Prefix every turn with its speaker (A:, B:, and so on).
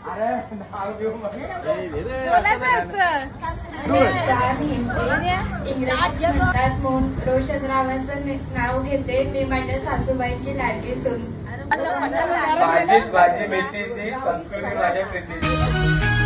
A: अरे नाव घेऊ
B: इंग्रजीत म्हणतात म्हणून रोशनरावांचं नाव घेते मी माझ्या सासूबाईंची लाडकी सून.
A: भाजी मेथीची संस्कृती माझ्या प्रीतीची.